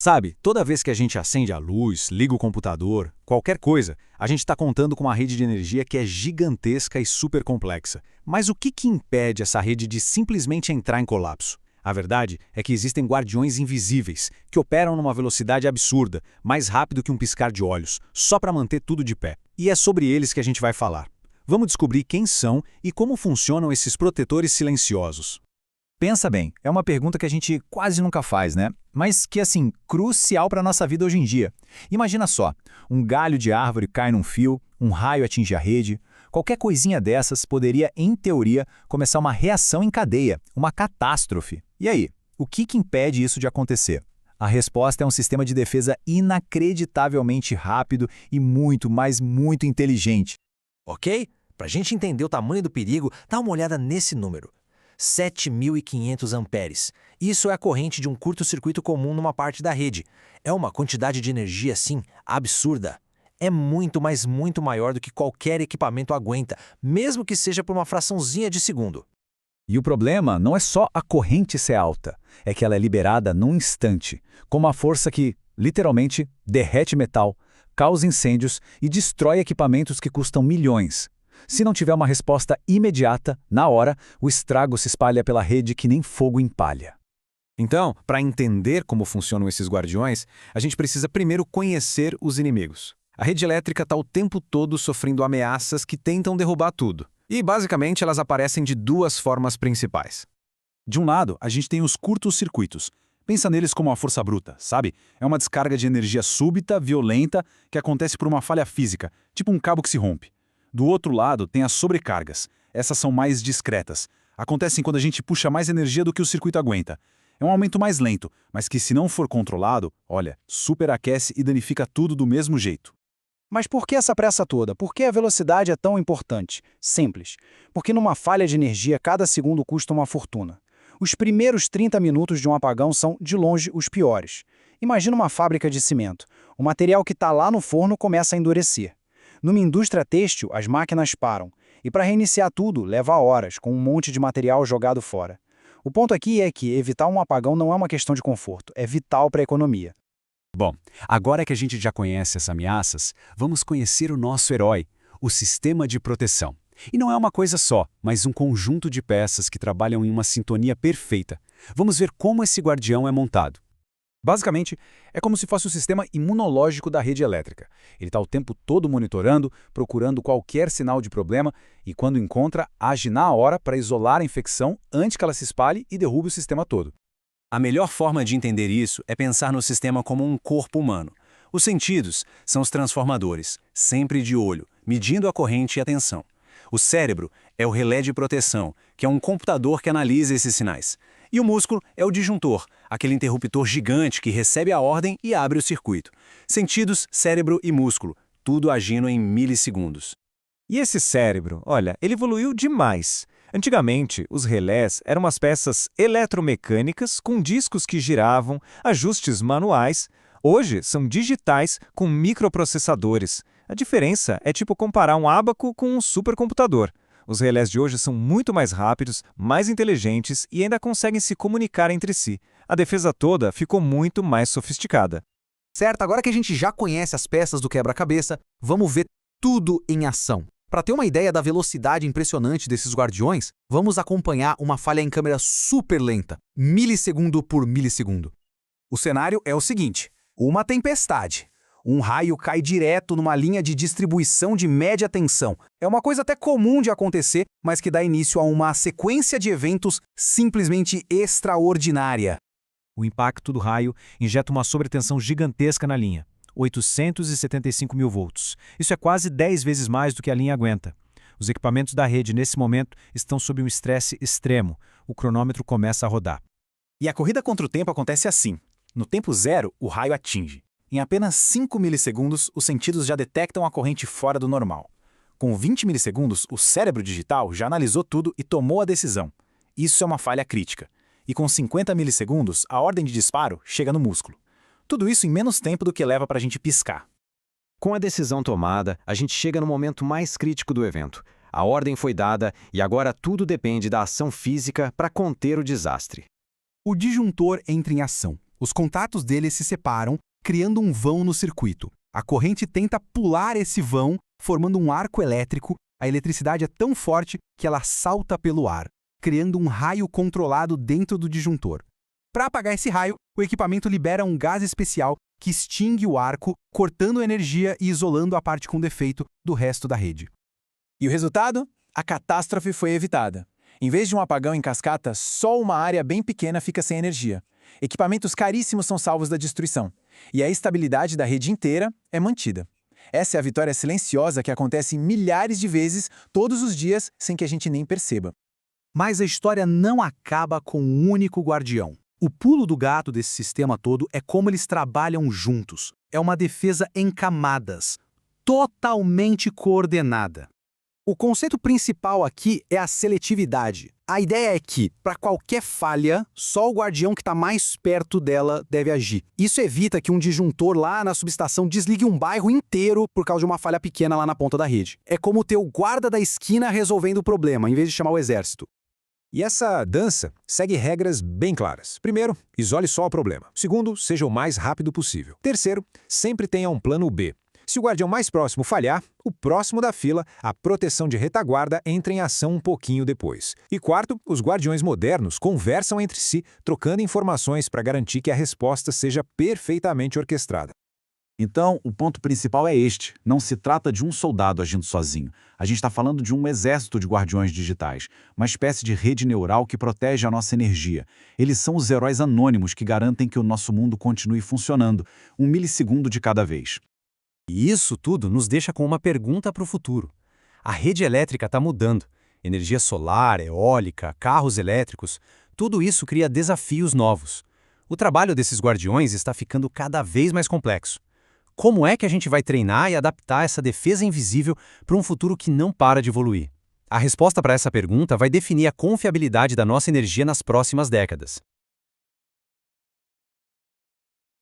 Sabe, toda vez que a gente acende a luz, liga o computador, qualquer coisa, a gente está contando com uma rede de energia que é gigantesca e super complexa. Mas o que impede essa rede de simplesmente entrar em colapso? A verdade é que existem guardiões invisíveis, que operam numa velocidade absurda, mais rápido que um piscar de olhos, só para manter tudo de pé. E é sobre eles que a gente vai falar. Vamos descobrir quem são e como funcionam esses protetores silenciosos. Pensa bem, é uma pergunta que a gente quase nunca faz, né? Mas que, assim, crucial para a nossa vida hoje em dia. Imagina só, um galho de árvore cai num fio, um raio atinge a rede. Qualquer coisinha dessas poderia, em teoria, começar uma reação em cadeia, uma catástrofe. E aí, o que impede isso de acontecer? A resposta é um sistema de defesa inacreditavelmente rápido e muito, mas muito inteligente. Ok? Para a gente entender o tamanho do perigo, dá uma olhada nesse número. 7.500 amperes. Isso é a corrente de um curto-circuito comum numa parte da rede. É uma quantidade de energia, assim, absurda. É muito, mas muito maior do que qualquer equipamento aguenta, mesmo que seja por uma fraçãozinha de segundo. E o problema não é só a corrente ser alta, é que ela é liberada num instante, com uma força que, literalmente, derrete metal, causa incêndios e destrói equipamentos que custam milhões. Se não tiver uma resposta imediata, na hora, o estrago se espalha pela rede que nem fogo em palha. Então, para entender como funcionam esses guardiões, a gente precisa primeiro conhecer os inimigos. A rede elétrica está o tempo todo sofrendo ameaças que tentam derrubar tudo. E, basicamente, elas aparecem de duas formas principais. De um lado, a gente tem os curtos-circuitos. Pensa neles como uma força bruta, sabe? É uma descarga de energia súbita, violenta, que acontece por uma falha física, tipo um cabo que se rompe. Do outro lado, tem as sobrecargas. Essas são mais discretas. Acontecem quando a gente puxa mais energia do que o circuito aguenta. É um aumento mais lento, mas que se não for controlado, olha, superaquece e danifica tudo do mesmo jeito. Mas por que essa pressa toda? Por que a velocidade é tão importante? Simples. Porque numa falha de energia, cada segundo custa uma fortuna. Os primeiros 30 minutos de um apagão são, de longe, os piores. Imagina uma fábrica de cimento. O material que está lá no forno começa a endurecer. Numa indústria têxtil, as máquinas param. E para reiniciar tudo, leva horas, com um monte de material jogado fora. O ponto aqui é que evitar um apagão não é uma questão de conforto, é vital para a economia. Bom, agora que a gente já conhece as ameaças, vamos conhecer o nosso herói, o sistema de proteção. E não é uma coisa só, mas um conjunto de peças que trabalham em uma sintonia perfeita. Vamos ver como esse guardião é montado. Basicamente, é como se fosse o sistema imunológico da rede elétrica. Ele está o tempo todo monitorando, procurando qualquer sinal de problema e, quando encontra, age na hora para isolar a infecção antes que ela se espalhe e derrube o sistema todo. A melhor forma de entender isso é pensar no sistema como um corpo humano. Os sentidos são os transformadores, sempre de olho, medindo a corrente e a tensão. O cérebro é o relé de proteção, que é um computador que analisa esses sinais. E o músculo é o disjuntor, aquele interruptor gigante que recebe a ordem e abre o circuito. Sentidos, cérebro e músculo, tudo agindo em milissegundos. E esse cérebro, olha, ele evoluiu demais. Antigamente, os relés eram umas peças eletromecânicas com discos que giravam, ajustes manuais. Hoje, são digitais com microprocessadores. A diferença é tipo comparar um ábaco com um supercomputador. Os relés de hoje são muito mais rápidos, mais inteligentes e ainda conseguem se comunicar entre si. A defesa toda ficou muito mais sofisticada. Certo, agora que a gente já conhece as peças do quebra-cabeça, vamos ver tudo em ação. Para ter uma ideia da velocidade impressionante desses guardiões, vamos acompanhar uma falha em câmera super lenta, milissegundo por milissegundo. O cenário é o seguinte: uma tempestade. Um raio cai direto numa linha de distribuição de média tensão. É uma coisa até comum de acontecer, mas que dá início a uma sequência de eventos simplesmente extraordinária. O impacto do raio injeta uma sobretensão gigantesca na linha, 875 mil volts. Isso é quase 10 vezes mais do que a linha aguenta. Os equipamentos da rede, nesse momento, estão sob um estresse extremo. O cronômetro começa a rodar. E a corrida contra o tempo acontece assim. No tempo zero, o raio atinge. Em apenas 5 milissegundos, os sentidos já detectam a corrente fora do normal. Com 20 milissegundos, o cérebro digital já analisou tudo e tomou a decisão. Isso é uma falha crítica. E com 50 milissegundos, a ordem de disparo chega no músculo. Tudo isso em menos tempo do que leva para a gente piscar. Com a decisão tomada, a gente chega no momento mais crítico do evento. A ordem foi dada e agora tudo depende da ação física para conter o desastre. O disjuntor entra em ação. Os contatos deles se separam, criando um vão no circuito. A corrente tenta pular esse vão, formando um arco elétrico. A eletricidade é tão forte que ela salta pelo ar, criando um raio controlado dentro do disjuntor. Para apagar esse raio, o equipamento libera um gás especial que extingue o arco, cortando a energia e isolando a parte com defeito do resto da rede. E o resultado? A catástrofe foi evitada. Em vez de um apagão em cascata, só uma área bem pequena fica sem energia. Equipamentos caríssimos são salvos da destruição. E a estabilidade da rede inteira é mantida. Essa é a vitória silenciosa que acontece milhares de vezes, todos os dias, sem que a gente nem perceba. Mas a história não acaba com um único guardião. O pulo do gato desse sistema todo é como eles trabalham juntos. É uma defesa em camadas, totalmente coordenada. O conceito principal aqui é a seletividade. A ideia é que, para qualquer falha, só o guardião que está mais perto dela deve agir. Isso evita que um disjuntor lá na subestação desligue um bairro inteiro por causa de uma falha pequena lá na ponta da rede. É como ter o guarda da esquina resolvendo o problema, em vez de chamar o exército. E essa dança segue regras bem claras. Primeiro, isole só o problema. Segundo, seja o mais rápido possível. Terceiro, sempre tenha um plano B. Se o guardião mais próximo falhar, o próximo da fila, a proteção de retaguarda, entra em ação um pouquinho depois. E quarto, os guardiões modernos conversam entre si, trocando informações para garantir que a resposta seja perfeitamente orquestrada. Então, o ponto principal é este. Não se trata de um soldado agindo sozinho. A gente está falando de um exército de guardiões digitais, uma espécie de rede neural que protege a nossa energia. Eles são os heróis anônimos que garantem que o nosso mundo continue funcionando, 1 milissegundo de cada vez. E isso tudo nos deixa com uma pergunta para o futuro. A rede elétrica está mudando. Energia solar, eólica, carros elétricos, tudo isso cria desafios novos. O trabalho desses guardiões está ficando cada vez mais complexo. Como é que a gente vai treinar e adaptar essa defesa invisível para um futuro que não para de evoluir? A resposta para essa pergunta vai definir a confiabilidade da nossa energia nas próximas décadas.